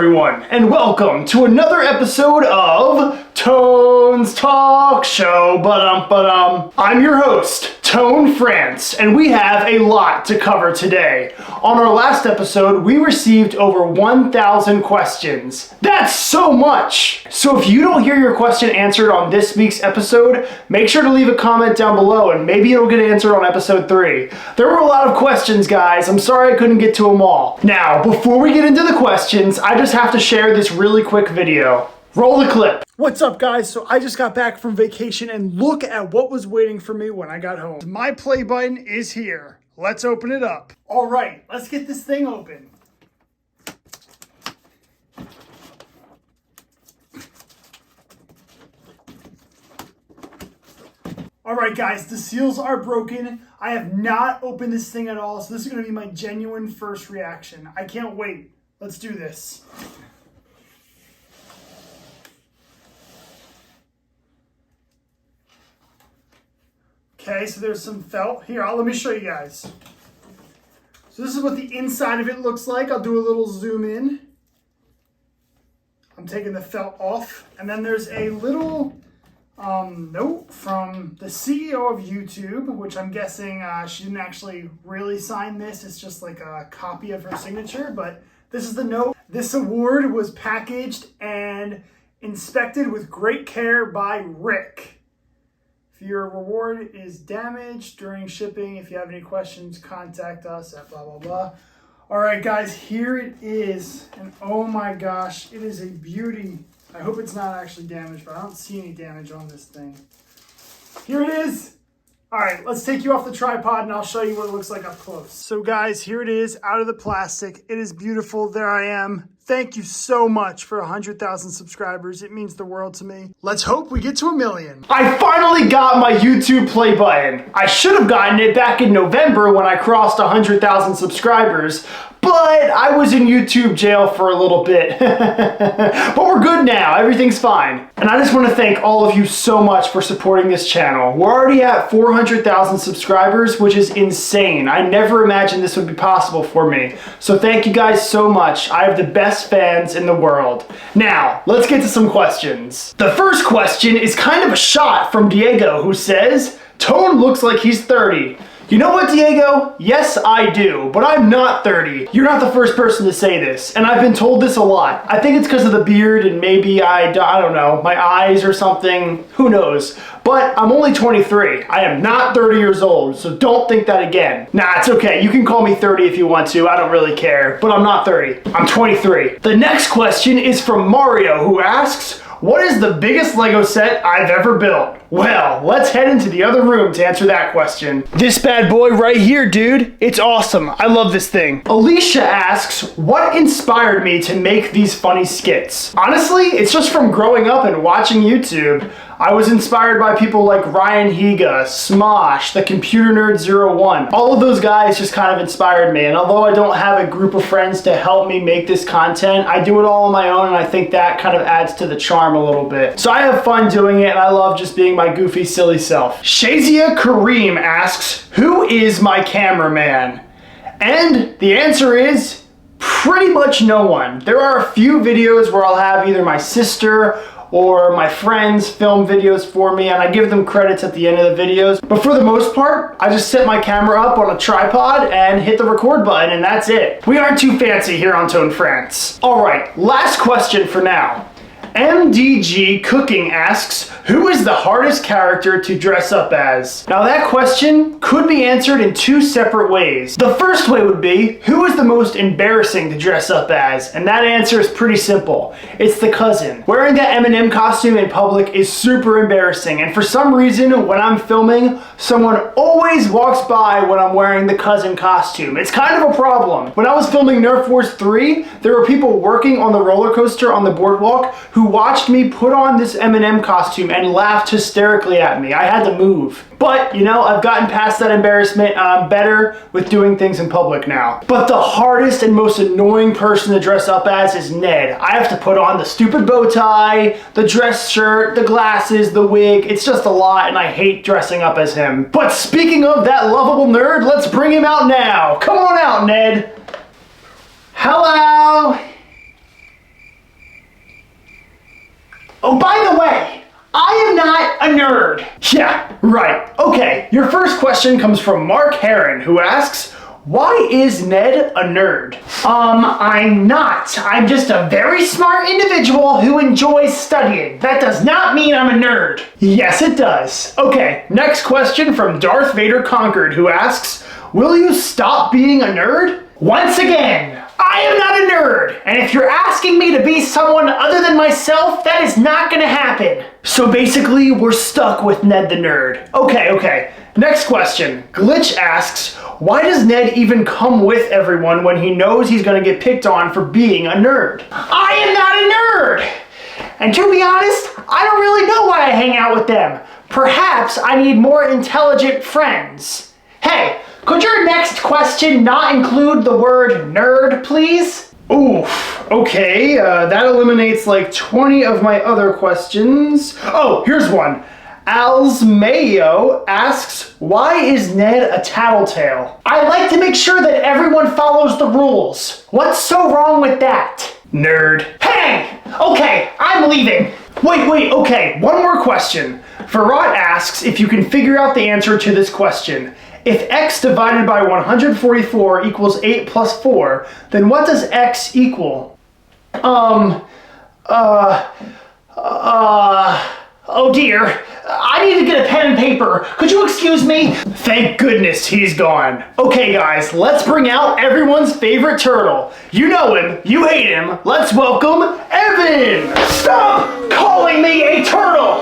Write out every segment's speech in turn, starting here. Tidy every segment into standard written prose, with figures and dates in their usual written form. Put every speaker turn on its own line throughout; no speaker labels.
everyone, and welcome to another episode of Tone's Talk Show. I'm your host, ToneFrance, and we have a lot to cover today. On our last episode, we received over 1,000 questions. That's so much! So if you don't hear your question answered on this week's episode, make sure to leave a comment down below and maybe it'll get answered on episode 3. There were a lot of questions, guys. I'm sorry I couldn't get to them all. Now, before we get into the questions, I just have to share this really quick video. Roll the clip. What's up, guys? So I just got back from vacation and look at what was waiting for me when I got home. My play button is here. Let's open it up. All right, let's get this thing open. All right, guys, the seals are broken. I have not opened this thing at all, so this is gonna be my genuine first reaction. I can't wait. Let's do this. Okay, so there's some felt. Here, let me show you guys. So this is what the inside of it looks like. I'll do a little zoom in. I'm taking the felt off. And then there's a little note from the CEO of YouTube, which I'm guessing she didn't actually really sign this. It's just like a copy of her signature, but this is the note. This award was packaged and inspected with great care by Rick. If your reward is damaged during shipping, if you have any questions, contact us at blah, blah, blah. All right, guys, here it is. And oh my gosh, it is a beauty. I hope it's not actually damaged, but I don't see any damage on this thing. Here it is. All right, let's take you off the tripod and I'll show you what it looks like up close. So guys, here it is out of the plastic. It is beautiful. There I am. Thank you so much for 100,000 subscribers. It means the world to me. Let's hope we get to 1 million. I finally got my YouTube play button. I should have gotten it back in November when I crossed 100,000 subscribers, but I was in YouTube jail for a little bit. But we're good now. Everything's fine. And I just want to thank all of you so much for supporting this channel. We're already at 400,000 subscribers, which is insane. I never imagined this would be possible for me. So thank you guys so much. I have the best fans in the world. Now, let's get to some questions. The first question is kind of a shot from Diego, who says, Tone looks like he's 30. You know what, Diego? Yes, I do, but I'm not 30. You're not the first person to say this, and I've been told this a lot. I think it's because of the beard and maybe I don't know, my eyes or something. Who knows? But I'm only 23. I am not 30 years old, so don't think that again. Nah, it's okay. You can call me 30 if you want to. I don't really care, but I'm not 30. I'm 23. The next question is from Mario, who asks, what is the biggest Lego set I've ever built? Well, let's head into the other room to answer that question. This bad boy right here, dude. It's awesome. I love this thing. Alicia asks, what inspired me to make these funny skits? Honestly, it's just from growing up and watching YouTube. I was inspired by people like Ryan Higa, Smosh, the Computer Nerd 01. All of those guys just kind of inspired me, and although I don't have a group of friends to help me make this content, I do it all on my own, and I think that kind of adds to the charm a little bit. So I have fun doing it, and I love just being my goofy, silly self. Shazia Kareem asks, who is my cameraman? And the answer is pretty much no one. There are a few videos where I'll have either my sister or my friends film videos for me, and I give them credits at the end of the videos. But for the most part, I just set my camera up on a tripod and hit the record button, and that's it. We aren't too fancy here on ToneFrance. All right, last question for now. MDG Cooking asks, who is the hardest character to dress up as? Now that question could be answered in two separate ways. The first way would be, who is the most embarrassing to dress up as? And that answer is pretty simple. It's the cousin. Wearing that M&M costume in public is super embarrassing, and for some reason, when I'm filming, someone always walks by when I'm wearing the cousin costume. It's kind of a problem. When I was filming Nerf Wars 3, there were people working on the roller coaster on the boardwalk who watched me put on this M&M costume and laughed hysterically at me. I had to move. But, you know, I've gotten past that embarrassment and I'm better with doing things in public now. But the hardest and most annoying person to dress up as is Ned. I have to put on the stupid bow tie, the dress shirt, the glasses, the wig. It's just a lot and I hate dressing up as him. But speaking of that lovable nerd, let's bring him out now. Come on out, Ned. Hello. Oh, by the way, I am not a nerd. Yeah, right. Okay, your first question comes from Mark Heron, who asks, why is Ned a nerd? I'm not. I'm just a very smart individual who enjoys studying. That does not mean I'm a nerd. Yes, it does. Okay, next question from Darth Vader Conquered, who asks, will you stop being a nerd? Once again, I am not a nerd, and if you're asking me to be someone other than myself, that is not gonna happen. So basically, we're stuck with Ned the nerd. Okay. Next question. Glitch asks, why does Ned even come with everyone when he knows he's gonna get picked on for being a nerd? I am not a nerd! And to be honest, I don't really know why I hang out with them. Perhaps I need more intelligent friends. Hey, could your next question not include the word nerd, please? Oof, okay, that eliminates like 20 of my other questions. Oh, here's one. Alsmayo asks, why is Ned a tattletale? I like to make sure that everyone follows the rules. What's so wrong with that? Nerd. Hey! Okay, I'm leaving. Wait, okay, one more question. Farad asks if you can figure out the answer to this question. If x divided by 144 equals 8 plus 4, then what does x equal? Oh dear, I need to get a pen and paper. Could you excuse me? Thank goodness he's gone. Okay guys, let's bring out everyone's favorite turtle. You know him, you hate him. Let's welcome Evan. Stop calling me a turtle.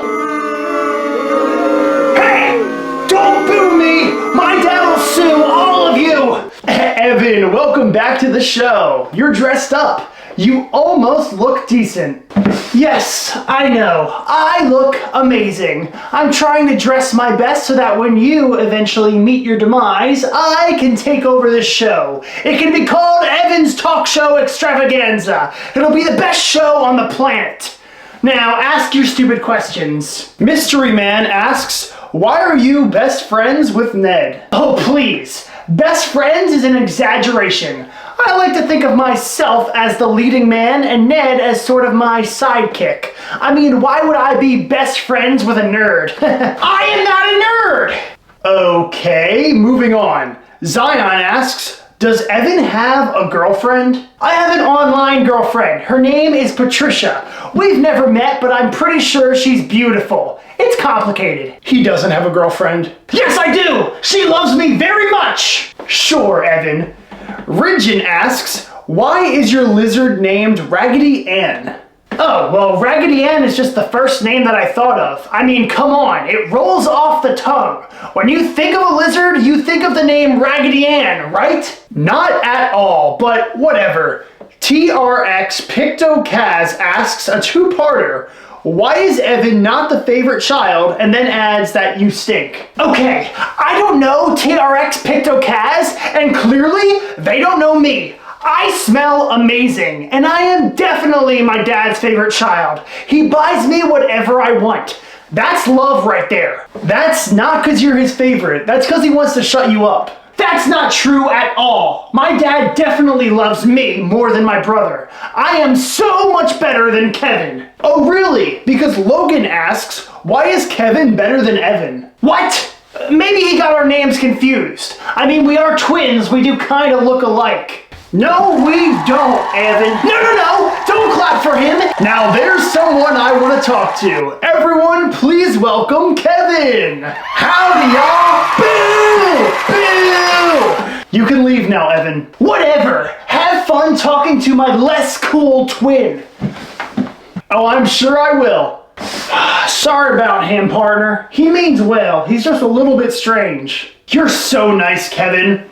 Hey, don't boo me. My dad will sue all of you. Evan, welcome back to the show. You're dressed up. You almost look decent. Yes, I know. I look amazing. I'm trying to dress my best so that when you eventually meet your demise, I can take over this show. It can be called Evan's Talk Show Extravaganza. It'll be the best show on the planet. Now, ask your stupid questions. Mystery Man asks, why are you best friends with Ned? Oh, please. Best friends is an exaggeration. I like to think of myself as the leading man and Ned as sort of my sidekick. I mean, why would I be best friends with a nerd? I am not a nerd! Okay, moving on. Zion asks, does Evan have a girlfriend? I have an online girlfriend. Her name is Patricia. We've never met, but I'm pretty sure she's beautiful. It's complicated. He doesn't have a girlfriend. Yes, I do! She loves me very much! Sure, Evan. Ridgen asks, why is your lizard named Raggedy Ann? Oh, well, Raggedy Ann is just the first name that I thought of. I mean, come on, it rolls off the tongue. When you think of a lizard, you think of the name Raggedy Ann, right? Not at all, but whatever. TRX PictoCaz asks a two-parter. Why is Evan not the favorite child, and then adds that you stink? Okay, I don't know TRX PictoCaz, and clearly they don't know me. I smell amazing, and I am definitely my dad's favorite child. He buys me whatever I want. That's love right there. That's not because you're his favorite. That's because he wants to shut you up. That's not true at all. My dad definitely loves me more than my brother. I am so much better than Kevin. Oh really? Because Logan asks, why is Kevin better than Evan? What? Maybe he got our names confused. I mean, we are twins. We do kind of look alike. No, we don't, Evan. No, don't clap for him. Now there's someone I want to talk to. Everyone, please welcome Kevin. Howdy, y'all. Boo! You can leave now, Evan. Whatever. Have fun talking to my less cool twin. Oh, I'm sure I will. Sorry about him, partner. He means well. He's just a little bit strange. You're so nice, Kevin.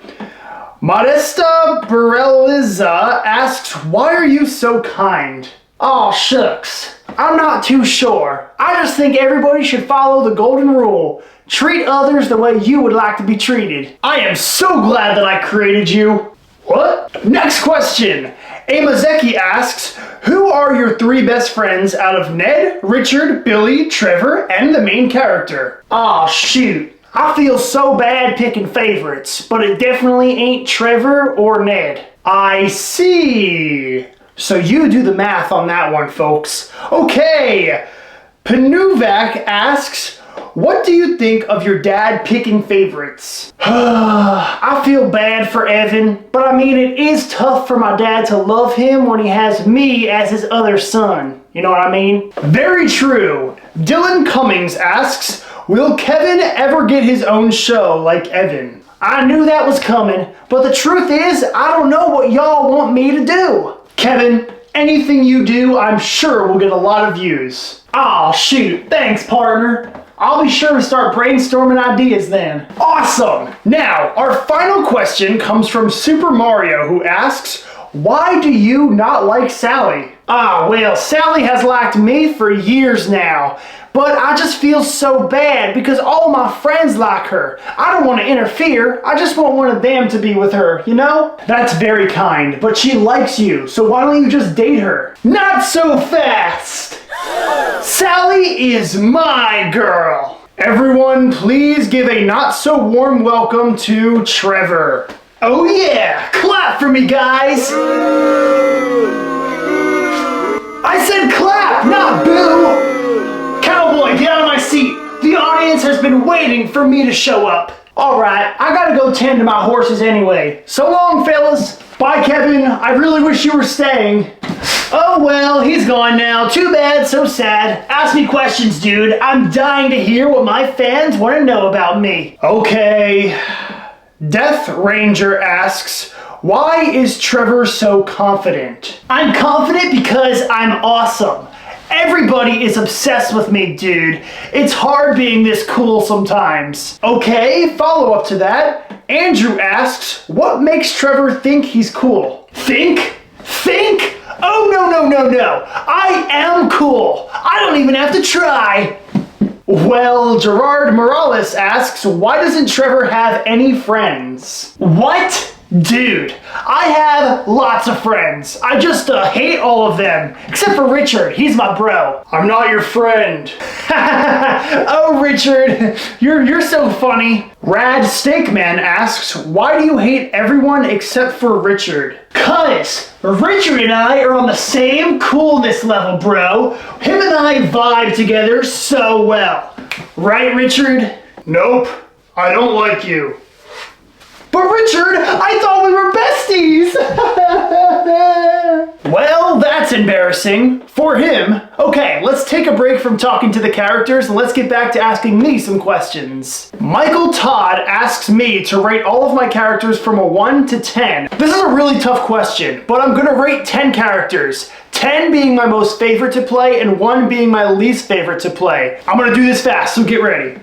Modesta Bareliza asks, why are you so kind? Aw, shucks. I'm not too sure. I just think everybody should follow the golden rule. Treat others the way you would like to be treated. I am so glad that I created you. What? Next question. Amazeki asks, who are your three best friends out of Ned, Richard, Billy, Trevor, and the main character? Aw, shoot. I feel so bad picking favorites, but it definitely ain't Trevor or Ned. I see. So you do the math on that one, folks. Okay, Panuvak asks, what do you think of your dad picking favorites? I feel bad for Evan, but I mean, it is tough for my dad to love him when he has me as his other son. You know what I mean? Very true. Dylan Cummings asks, will Kevin ever get his own show like Evan? I knew that was coming, but the truth is, I don't know what y'all want me to do. Kevin, anything you do, I'm sure will get a lot of views. Aw, shoot. Thanks, partner. I'll be sure to start brainstorming ideas then. Awesome! Now, our final question comes from Super Mario, who asks, why do you not like Sally? Well, Sally has liked me for years now, but I just feel so bad because all my friends like her. I don't want to interfere, I just want one of them to be with her, you know? That's very kind, but she likes you, so why don't you just date her? Not so fast! Sally is my girl! Everyone, please give a not so warm welcome to Trevor. Oh yeah! Clap for me, guys! I said clap, not boo! Cowboy, get out of my seat! The audience has been waiting for me to show up. Alright, I gotta go tend to my horses anyway. So long, fellas! Bye, Kevin. I really wish you were staying. Oh well, he's gone now. Too bad, so sad. Ask me questions, dude. I'm dying to hear what my fans want to know about me. Okay. Death Ranger asks, why is Trevor so confident? I'm confident because I'm awesome. Everybody is obsessed with me, dude. It's hard being this cool sometimes. Okay, follow up to that. Andrew asks, what makes Trevor think he's cool? Think? Oh, no. I am cool. I don't even have to try. Well, Gerard Morales asks, why doesn't Trevor have any friends? What? Dude, I have lots of friends. I just hate all of them. Except for Richard, he's my bro. I'm not your friend. Oh, Richard, you're so funny. Rad Steakman asks, why do you hate everyone except for Richard? 'Cause Richard and I are on the same coolness level, bro. Him and I vibe together so well. Right, Richard? Nope, I don't like you. But Richard, I thought we were besties! Well, that's embarrassing. For him. Okay, let's take a break from talking to the characters and let's get back to asking me some questions. Michael Todd asks me to rate all of my characters from a 1 to 10. This is a really tough question, but I'm gonna rate 10 characters. 10 being my most favorite to play and 1 being my least favorite to play. I'm gonna do this fast, so get ready.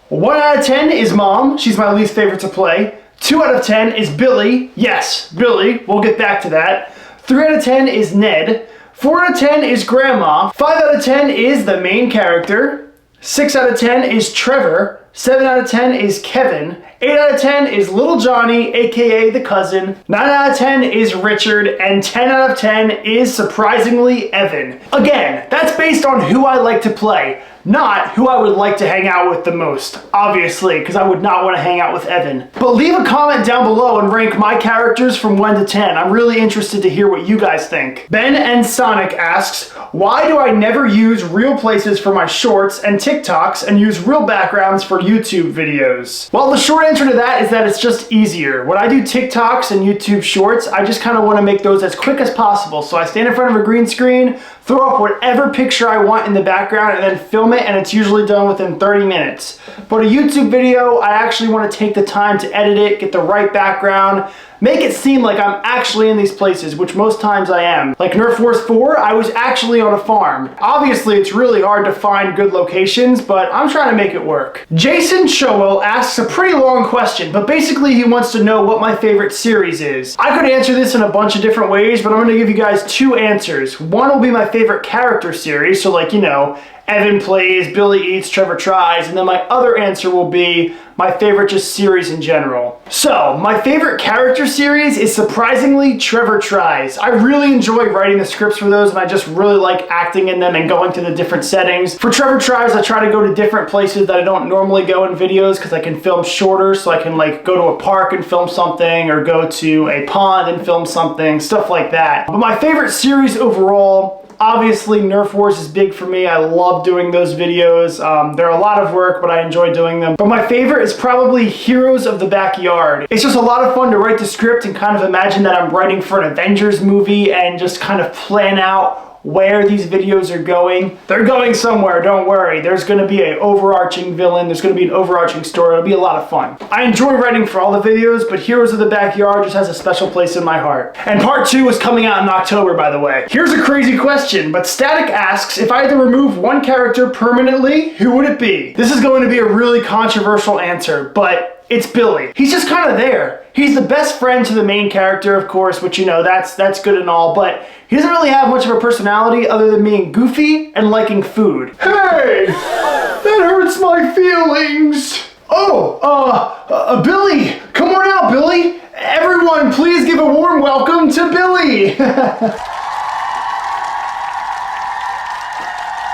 1 out of 10 is Mom. She's my least favorite to play. 2 out of 10 is Billy. Yes, Billy. We'll get back to that. 3 out of 10 is Ned. 4 out of 10 is Grandma. 5 out of 10 is the main character. 6 out of 10 is Trevor. 7 out of 10 is Kevin. 8 out of 10 is Little Johnny, aka the cousin. 9 out of 10 is Richard. And 10 out of 10 is, surprisingly, Evan. Again, that's based on who I like to play, not who I would like to hang out with the most. Obviously, because I would not want to hang out with Evan. But leave a comment down below and rank my characters from 1 to 10. I'm really interested to hear what you guys think. Ben and Sonic asks, why do I never use real places for my shorts and TikToks and use real backgrounds for YouTube videos? Well, the short answer to that is that it's just easier. When I do TikToks and YouTube shorts, I just kind of want to make those as quick as possible. So I stand in front of a green screen, throw up whatever picture I want in the background, and then film it, and it's usually done within 30 minutes. But a YouTube video, I actually want to take the time to edit it, get the right background, make it seem like I'm actually in these places, which most times I am. Like Nerf Wars 4, I was actually on a farm. Obviously, it's really hard to find good locations, but I'm trying to make it work. Jason Chowell asks a pretty long question, but basically he wants to know what my favorite series is. I could answer this in a bunch of different ways, but I'm going to give you guys 2 answers. One will be my favorite character series, so like, you know, Evan plays, Billy eats, Trevor tries, and then my other answer will be my favorite just series in general. So, my favorite character series is surprisingly Trevor Tries. I really enjoy writing the scripts for those, and I just really like acting in them and going to the different settings. For Trevor Tries, I try to go to different places that I don't normally go in videos because I can film shorter, so I can like go to a park and film something, or go to a pond and film something, stuff like that. But my favorite series overall, obviously, Nerf Wars is big for me. I love doing those videos. They're a lot of work, but I enjoy doing them. But my favorite is probably Heroes of the Backyard. It's just a lot of fun to write the script and kind of imagine that I'm writing for an Avengers movie and just kind of plan out where these videos are going. They're going somewhere, don't worry. There's gonna be an overarching villain, there's gonna be an overarching story, it'll be a lot of fun. I enjoy writing for all the videos, but Heroes of the Backyard just has a special place in my heart. And part 2 is coming out in October, by the way. Here's a crazy question, but Static asks, if I had to remove one character permanently, who would it be? This is going to be a really controversial answer, but it's Billy. He's just kind of there. He's the best friend to the main character, of course, which, you know, that's good and all, but he doesn't really have much of a personality other than being goofy and liking food. Hey! That hurts my feelings! Oh, Billy! Come on out, Billy! Everyone, please give a warm welcome to Billy!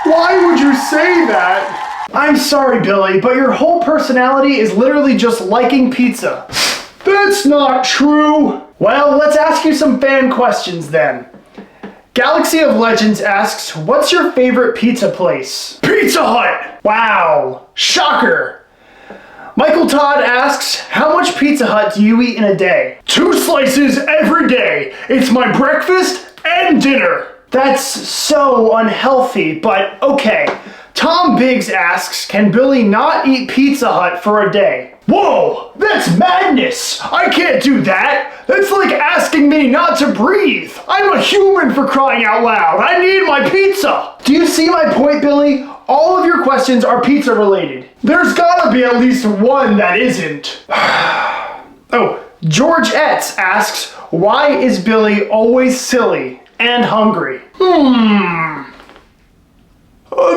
Why would you say that? I'm sorry, Billy, but your whole personality is literally just liking pizza. That's not true. Well, let's ask you some fan questions then. Galaxy of Legends asks, what's your favorite pizza place? Pizza Hut! Wow, shocker. Michael Todd asks, how much Pizza Hut do you eat in a day? 2 slices every day. It's my breakfast and dinner. That's so unhealthy, but okay. Tom Biggs asks, can Billy not eat Pizza Hut for a day? Whoa, that's madness! I can't do that! That's like asking me not to breathe! I'm a human, for crying out loud! I need my pizza! Do you see my point, Billy? All of your questions are pizza related. There's gotta be at least one that isn't. Oh, George Etz asks, why is Billy always silly and hungry?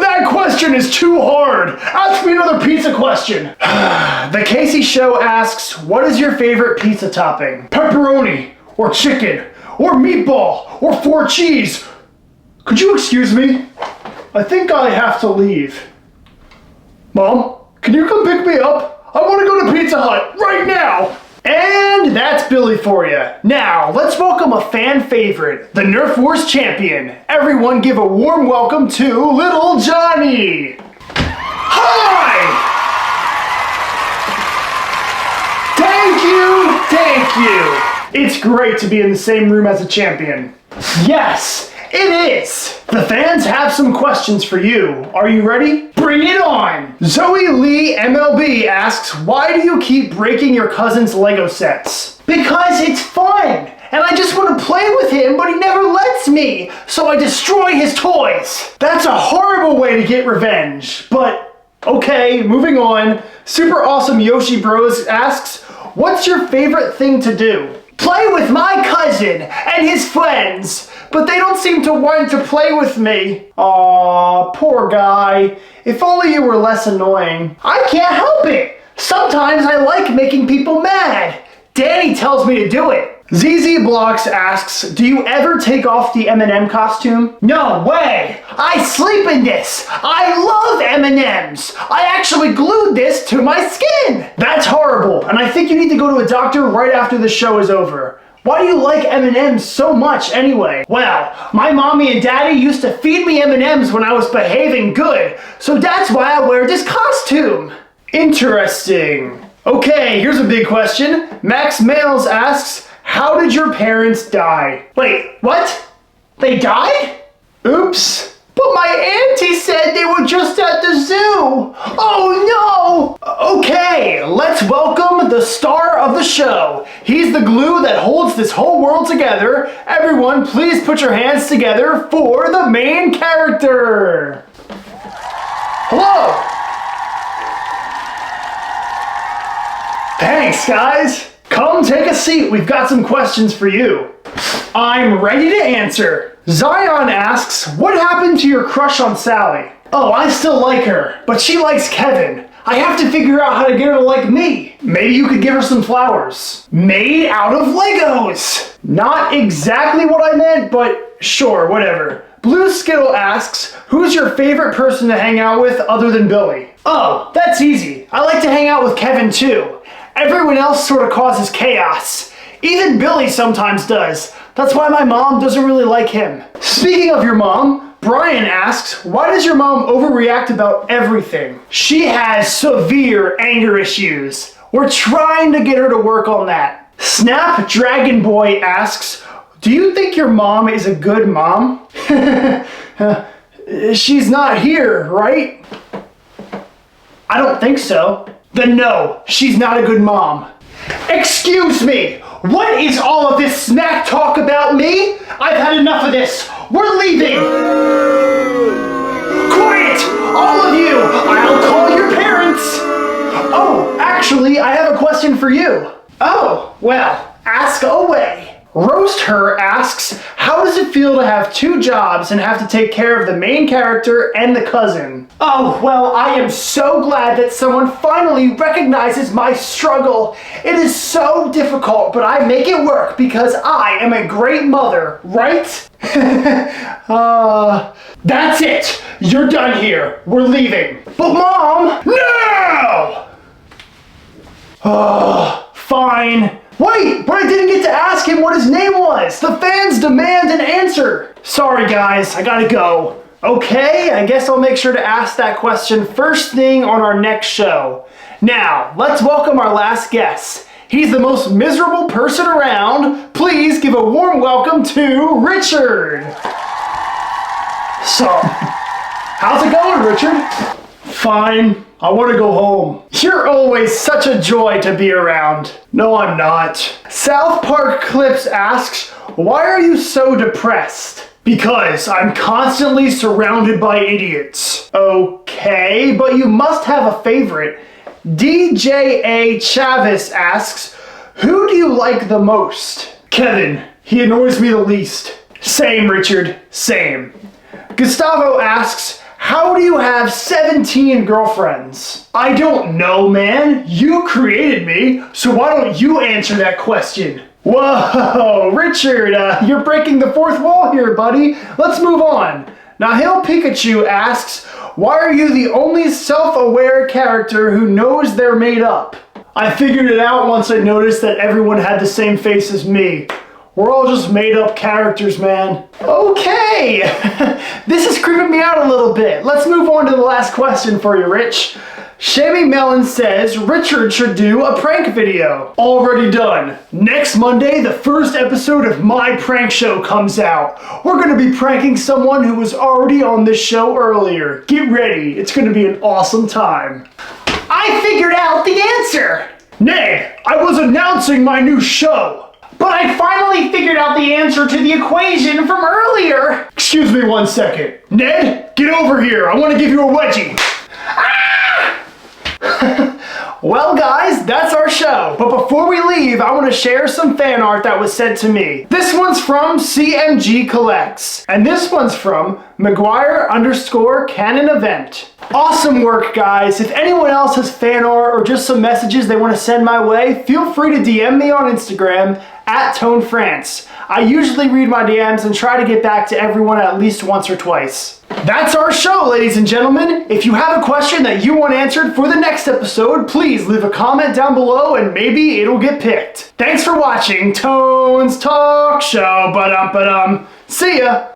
That question is too hard. Ask me another pizza question. The Casey Show asks, what is your favorite pizza topping? Pepperoni, or chicken, or meatball, or 4 cheese. Could you excuse me? I think I have to leave. Mom, can you come pick me up? I want to go to Pizza Hut right now. And that's Billy for you. Now, let's welcome a fan favorite, the Nerf Wars champion. Everyone give a warm welcome to Little Johnny. Hi! Thank you. It's great to be in the same room as a champion. Yes, it is. The fans have some questions for you. Are you ready? Bring it on. Zoe Lee MLB asks, why do you keep breaking your cousin's Lego sets? Because it's fun, and I just want to play with him, but he never lets me, so I destroy his toys. That's a horrible way to get revenge, but okay, moving on. Super Awesome Yoshi Bros asks, what's your favorite thing to do? Play with my cousin and his friends, but they don't seem to want to play with me. Aw, poor guy. If only you were less annoying. I can't help it. Sometimes I like making people mad. Danny tells me to do it. ZZ Blocks asks, do you ever take off the M&M costume? No way! I sleep in this! I love M&Ms! I actually glued this to my skin! That's horrible, and I think you need to go to a doctor right after the show is over. Why do you like M&Ms so much anyway? Well, my mommy and daddy used to feed me M&Ms when I was behaving good, so that's why I wear this costume. Interesting. Okay, here's a big question. Max Males asks, how did your parents die? Wait, what? They died? Oops. But my auntie said they were just at the zoo. Oh no! Okay, let's welcome the star of the show. He's the glue that holds this whole world together. Everyone, please put your hands together for the main character. Hello. Thanks, guys. Come take a seat, we've got some questions for you. I'm ready to answer. Zion asks, what happened to your crush on Sally? Oh, I still like her, but she likes Kevin. I have to figure out how to get her to like me. Maybe you could give her some flowers. Made out of Legos. Not exactly what I meant, but sure, whatever. Blue Skittle asks, who's your favorite person to hang out with other than Billy? Oh, that's easy. I like to hang out with Kevin too. Everyone else sort of causes chaos. Even Billy sometimes does. That's why my mom doesn't really like him. Speaking of your mom, Brian asks, why does your mom overreact about everything? She has severe anger issues. We're trying to get her to work on that. Snap Dragon Boy asks, do you think your mom is a good mom? She's not here, right? I don't think so. Then no, she's not a good mom. Excuse me! What is all of this smack talk about me? I've had enough of this. We're leaving! Quiet! All of you! I'll call your parents! Oh, actually, I have a question for you. Oh, well, ask away. Roast Her asks, how does it feel to have 2 jobs and have to take care of the main character and the cousin? Oh, well, I am so glad that someone finally recognizes my struggle. It is so difficult, but I make it work because I am a great mother, right? That's it. You're done here. We're leaving. But Mom, no! Fine. Wait, but I didn't get to ask him what his name was. The fans demand an answer. Sorry guys, I gotta go. Okay, I guess I'll make sure to ask that question first thing on our next show. Now, let's welcome our last guest. He's the most miserable person around. Please give a warm welcome to Richard. So, how's it going, Richard? Fine. I want to go home. You're always such a joy to be around. No, I'm not. South Park Clips asks, why are you so depressed? Because I'm constantly surrounded by idiots. Okay, but you must have a favorite. DJA Chavez asks, who do you like the most? Kevin. He annoys me the least. Same, Richard. Same. Gustavo asks, how do you have 17 girlfriends? I don't know, man. You created me, so why don't you answer that question? Whoa, Richard, you're breaking the fourth wall here, buddy. Let's move on. Now, Hail Pikachu asks, why are you the only self-aware character who knows they're made up? I figured it out once I noticed that everyone had the same face as me. We're all just made-up characters, man. Okay, this is creeping me out a little bit. Let's move on to the last question for you, Rich. Shammy Melon says Richard should do a prank video. Already done. Next Monday, the first episode of my prank show comes out. We're gonna be pranking someone who was already on this show earlier. Get ready, it's gonna be an awesome time. I figured out the answer! Ned, I was announcing my new show. But I finally figured out the answer to the equation from earlier. Excuse me 1 second. Ned, get over here. I want to give you a wedgie. Ah! Well, guys, that's our show. But before we leave, I want to share some fan art that was sent to me. This one's from CMG Collects. And this one's from McGuire_Canon Event. Awesome work, guys. If anyone else has fan art or just some messages they want to send my way, feel free to DM me on Instagram at ToneFrance. I usually read my DMs and try to get back to everyone at least once or twice. That's our show, ladies and gentlemen. If you have a question that you want answered for the next episode, please leave a comment down below and maybe it'll get picked. Thanks for watching Tone's Talk Show. See ya.